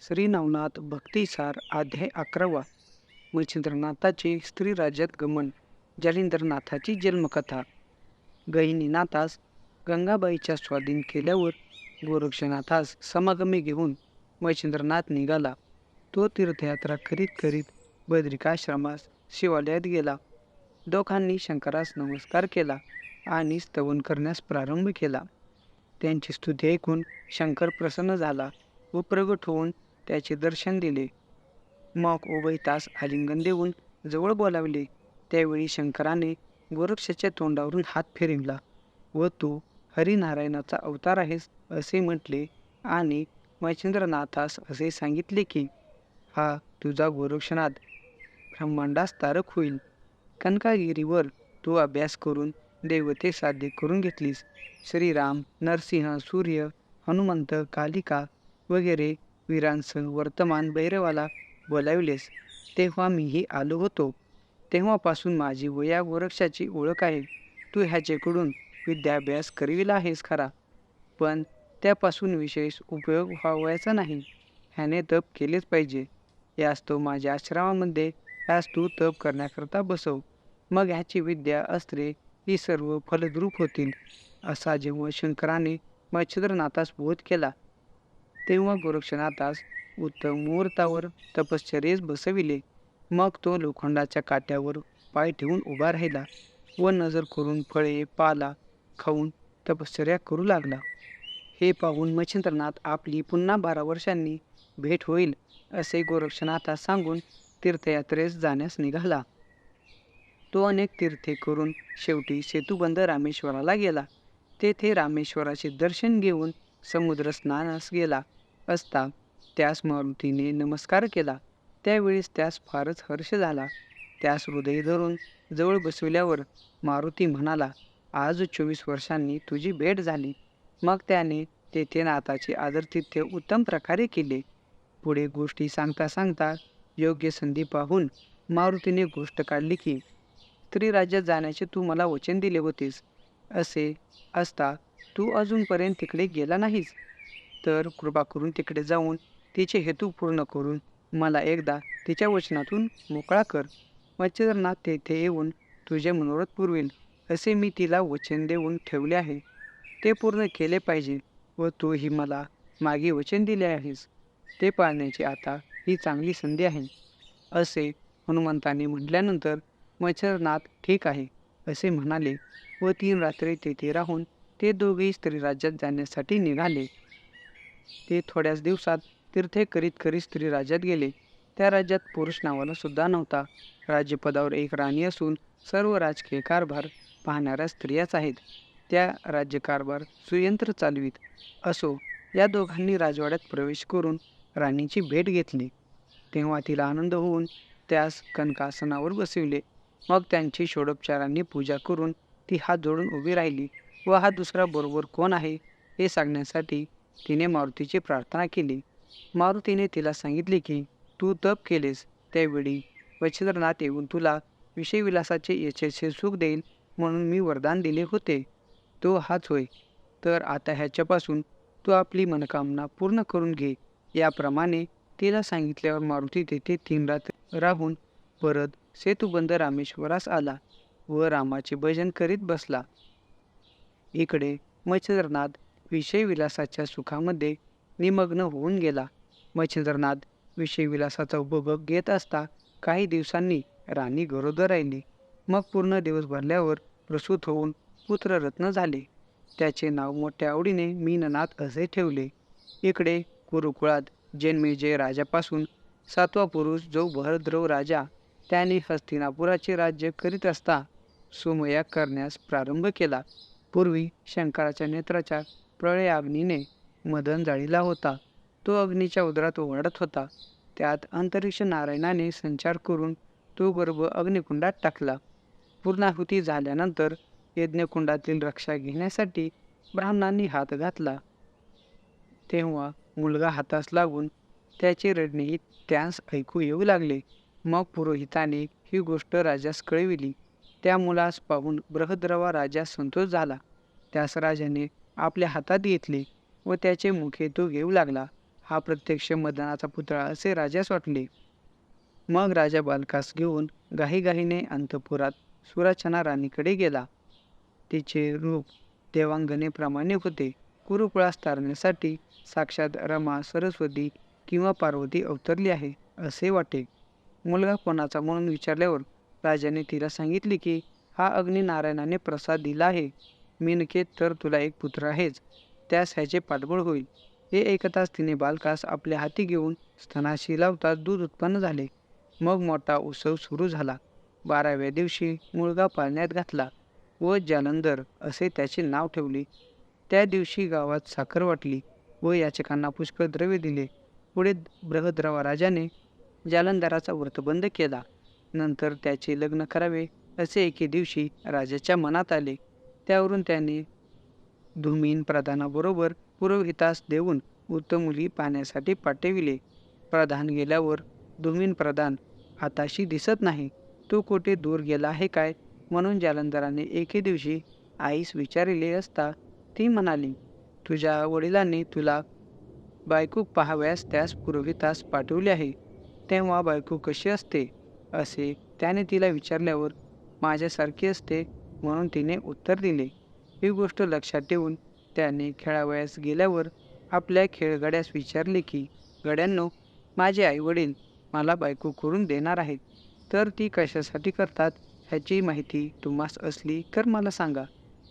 श्री नवनाथ भक्तिसार अध्याय 11वा. मच्छिंद्रनाथाचे स्त्री राज्यात गमन. जालिंदरनाथाची जन्मकथा. गहिनीनाथास गंगाबाईच्या स्वाधीन केल्यावर गोरक्षनाथास समागमी घेऊन मच्छिंद्रनाथ निघाला. तो तीर्थयात्रा करीत करीत बद्रिकाश्रमास शिवालयात गेला. दोघांनी शंकरास नमस्कार केला आणि स्तवन करण्यास प्रारंभ केला. त्यांची स्तुती ऐकून शंकर प्रसन्न झाला व प्रगट होऊन त्याचे दर्शन दिले. मग उभय तास आलिंगन देऊन जवळ बोलावले. त्यावेळी शंकराने गोरक्षाच्या तोंडावरून हात फिरविला व तू हरिनारायणाचा अवतार आहेस असे म्हटले आणि मच्छिंद्रनाथास असे सांगितले की हा तुझा गोरक्षनाथ ब्रह्मांडास तारक होईल. कनकागिरीवर तू अभ्यास करून दैवते साध्य करून घेतलीस. श्रीराम, नरसिंह, सूर्य, हनुमंत, कालिका वगैरे वीरांसह वर्तमान भैरवाला बोलाविलेस. तेव्हा मीही आलो होतो. तेव्हापासून माझी व या गोरक्षाची ओळख आहे. तू ह्याच्याकडून विद्याभ्यास करविला आहेस खरा, पण त्यापासून विशेष उपयोग व्हावयाचा नाही. ह्याने तप केलेच पाहिजे. यास तो माझ्या आश्रमामध्ये ह्यास तू तप करण्याकरता बसव. मग ह्याची विद्या, अस्त्रे ही सर्व फलद्रूप होतील. असा जेव्हा शंकराने मच्छिंद्रनाथास बोध केला, तेव्हा गोरक्षनाथास उत्तम मुहूर्तावर तपश्चर्येस बसविले. मग तो लोखंडाच्या काट्यावर पाय ठेवून उभा राहिला व नजर करून फळे पाला खाऊन तपश्चर्या करू लागला. हे पाहून मच्छिंद्रनाथ आपली पुन्हा 12 वर्षांनी भेट होईल असे गोरक्षनाथास सांगून तीर्थयात्रेस जाण्यास निघाला. तो अनेक तीर्थे करून शेवटी सेतुबंध रामेश्वराला गेला. तेथे रामेश्वराचे दर्शन घेऊन समुद्र स्नानास गेला असता त्यास मारुतीने नमस्कार केला. त्यावेळेस त्यास फारच हर्ष झाला. त्यास हृदय धरून जवळ बसविल्यावर मारुती म्हणाला, आज 24 वर्षांनी तुझी भेट झाली. मग त्याने तेथे नाथाचे आदरातिथ्य उत्तम प्रकारे केले. पुढे गोष्टी सांगता सांगता योग्य संधी पाहून मारुतीने गोष्ट काढली की स्त्री राज्यात जाण्याचे तू मला वचन दिले होतेस. असे असता तू अजूनपर्यंत तिकडे गेला नाहीस. तर कृपा करून तिकडे जाऊन तिचे हेतू पूर्ण करून मला एकदा तिच्या वचनातून मोकळा कर. मच्छिंद्रनाथ तेथे येऊन तुझे मनोरथ पुरवेल असे मी तिला वचन देऊन ठेवले आहे. ते पूर्ण केले पाहिजे व तूही मला मागे वचन दिले आहेस. ते पाळण्याची आता ही चांगली संधी आहे. असे हनुमंताने म्हटल्यानंतर मच्छिंद्रनाथ ठीक आहे असे म्हणाले व 3 रात्री तेथे राहून ते दोघेही स्त्रीराज्यात जाण्यासाठी निघाले. ते थोड्याच दिवसात तीर्थे करीत करीत स्त्री राज्यात गेले. त्या राज्यात पुरुष नावाला सुद्धा नव्हता. राज्यपदावर एक राणी असून सर्व राजकीय कारभार पाहणाऱ्या स्त्रियाच आहेत. त्या राज्यकारभार सुयंत्र चालवीत. असो, या दोघांनी राजवाड्यात प्रवेश करून राणीची भेट घेतली. तेव्हा तिला आनंद होऊन त्यास कनकासनावर बसविले. मग त्यांची षोडोपचारांनी पूजा करून ती हात जोडून उभी राहिली व हा दुसरा बरोबर कोण आहे हे सांगण्यासाठी तिने मारुतीची प्रार्थना केली. मारुतीने तिला सांगितले की तू तप केलेस त्यावेळी मच्छिंद्रनाथ येऊन तुला विषयविलासाचे यशस्वी सुख देईल म्हणून मी वरदान दिले होते. तो हाच होय. तर आता ह्याच्यापासून तू आपली मनोकामना पूर्ण करून घे. याप्रमाणे तिला सांगितल्यावर मारुती तेथे 3 रात्र राहून परत सेतुबंध रामेश्वरास आला व रामाचे भजन करीत बसला. इकडे मच्छिंद्रनाथ विषयविलासाच्या सुखामध्ये निमग्न होऊन गेला. मच्छिंद्रनाथ विषयविलासाचा उपभोग घेत असता काही दिवसांनी राणी गरोदर राहिली. मग पूर्ण दिवस भरल्यावर प्रसूत होऊन पुत्ररत्न झाले. त्याचे नाव मोठ्या आवडीने मीननाथ असे ठेवले. इकडे कुरुकुळात जन्मेजय राजापासून 7वा पुरुष जो भरद्रव राजा, त्याने हस्तिनापुराचे राज्य करीत असता सुमया करण्यास प्रारंभ केला. पूर्वी शंकराच्या नेत्राच्या प्रळयाग्नीने मदन जाळीला होता. तो अग्नीच्या उदरात ओढत होता. त्यात अंतरिक्ष नारायणाने संचार करून तो गर्भ अग्निकुंडात टाकला. पूर्णाहुती झाल्यानंतर यज्ञकुंडातील रक्षा घेण्यासाठी ब्राह्मणांनी हात घातला. तेव्हा मुलगा हातास लागून त्याचे रडणेही त्यास ऐकू येऊ लागले. मग पुरोहिताने ही गोष्ट राजास कळविली. त्या मुलास पाहून बृहद्रवा राजास संतोष झाला. त्यास राजाने आपल्या हातात घेतले व त्याचे मुखे तो घेऊ लागला हा प्रत्यक्ष मदनाचा पुतळा असे राजास वाटले. मग राजा बालकास घेऊन घाईघाईने अंतपुरात सुराचना राणीकडे गेला. तिचे रूप देवांगनेप्रमाणे होते. कुरुकुळास तारण्यासाठी साक्षात रमा, सरस्वती किंवा पार्वती अवतरली आहे असे वाटे. मुलगा कोणाचा म्हणून विचारल्यावर राजाने तिला सांगितले की हा अग्नी नारायणाने प्रसाद दिला आहे. मिनके तर तुला एक पुत्र आहेच, त्यास ह्याचे पाठबळ होईल. हे ऐकताच तिने बालकास आपल्या हाती घेऊन स्तनाशी लावताच दूध उत्पन्न झाले. मग मोठा उत्सव सुरू झाला. 12व्या दिवशी मुलगा पाळण्यात घातला व जालंधर असे त्याचे नाव ठेवले. त्या दिवशी गावात साखर वाटली व याचकांना पुष्कळ द्रव्य दिले. पुढे बृहद्रवा राजाने जालंधराचा व्रतबंध केला. नंतर त्याचे लग्न करावे असे एके दिवशी राजाच्या मनात आले. त्यावरून त्याने धूमिन प्रधानाबरोबर पुरोहितास देऊन उत्तमुली पाहण्यासाठी पाठविले. प्रधान गेल्यावर धूमिन प्रधान हाताशी दिसत नाही, तो कोठे दूर गेला आहे काय, म्हणून जालंधराने एके दिवशी आईस विचारले असता ती म्हणाली, तुझ्या वडिलांनी तुला बायको पाहाव्यास त्यास पुरोहितास पाठवले आहे. तेव्हा बायको कशी असते असे त्याने तिला विचारल्यावर माझ्यासारखी असते म्हणून तिने उत्तर दिले. ही गोष्ट लक्षात ठेवून त्याने खेळावयास गेल्यावर आपल्या खेळगड्यास विचारले की गड्यांनो, माझे आईवडील मला बायको करून देणार आहेत, तर ती कशासाठी करतात ह्याची माहिती तुम्हास असली तर मला सांगा.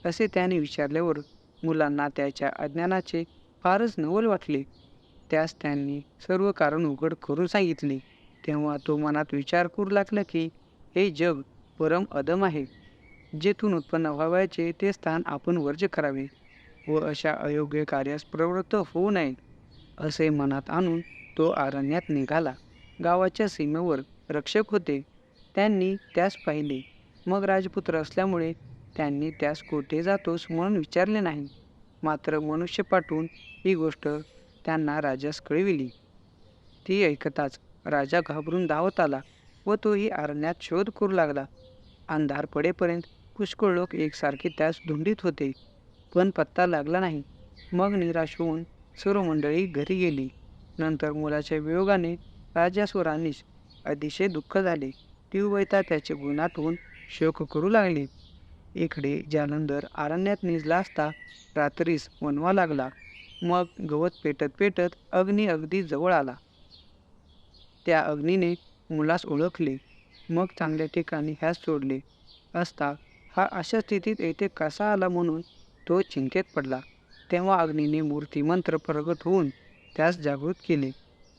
असे त्याने विचारल्यावर मुलांना त्याच्या अज्ञानाचे फारच नवल वाटले. त्यास त्यांनी सर्व कारण उघड करून सांगितले. तेव्हा तो मनात विचार करू लागला की हे जग परम अधम आहे. जेथून उत्पन्न व्हावयाचे ते स्थान आपण वर्ज्य करावे व अशा अयोग्य कार्यास प्रवृत्त होऊ नये असे मनात आणून तो अरण्यात निघाला. गावाच्या सीमेवर रक्षक होते, त्यांनी त्यास पाहिले. मग राजपुत्र असल्यामुळे त्यांनी त्यास कोठे जातोस म्हणून विचारले नाही, मात्र मनुष्य पाठवून ही गोष्ट त्यांना राजास कळविली. ती ऐकताच राजा घाबरून धावत आला व तोही अरण्यात शोध करू लागला. अंधार पडेपर्यंत पुष्कळ लोक एकसारखे त्यास धुंडीत होते, पण पत्ता लागला नाही. मग निराश होऊन सर्व मंडळी घरी गेली. नंतर मुलाच्या वियोगाने राजास व राणीस अतिशय दुःख झाले. ती उभयता त्याचे गुणातून शोक करू लागले. इकडे जालंधर अरण्यात निजला असता रात्रीस वणवा लागला. मग गवत पेटत पेटत अग्नी अगदी जवळ आला. त्या अग्नीने मुलास ओळखले. मग चांगल्या ठिकाणी ह्यास सोडले असता हा अशा स्थितीत येथे कसा आला म्हणून तो चिंतेत पडला. तेव्हा अग्नीने मूर्तिमंत्र प्रगट होऊन त्यास जागृत केले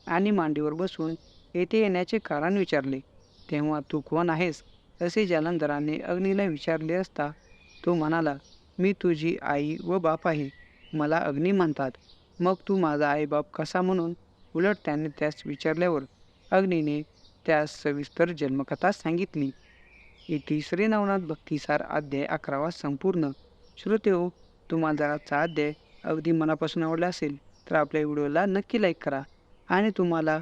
आणि मांडीवर बसून येथे येण्याचे कारण विचारले. तेव्हा तू कोण आहेस असे जालंधराने अग्नीला विचारले असता तो म्हणाला, मी तुझी आई व बाप आहे, मला अग्नी म्हणतात. मग तू माझा आई बाप कसा म्हणून उलट त्याने त्यास विचारल्यावर अग्नीने त्यास सविस्तर जन्मकथा सांगितली. इति श्री नवनाथ भक्तिसार अध्याय 11वा संपूर्ण. श्रोतेहो, तुम्हाला जर आजचा अध्याय अगदी मनापासून आवडला असेल तर आपल्या व्हिडिओला नक्की लाईक करा आणि तुम्हाला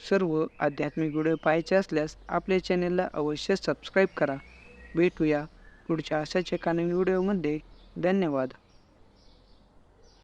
सर्व आध्यात्मिक व्हिडिओ पाहायचे असल्यास आपल्या चॅनेलला अवश्य सबस्क्राईब करा. भेटूया पुढच्या अशाच एका नवीन व्हिडिओमध्ये. धन्यवाद.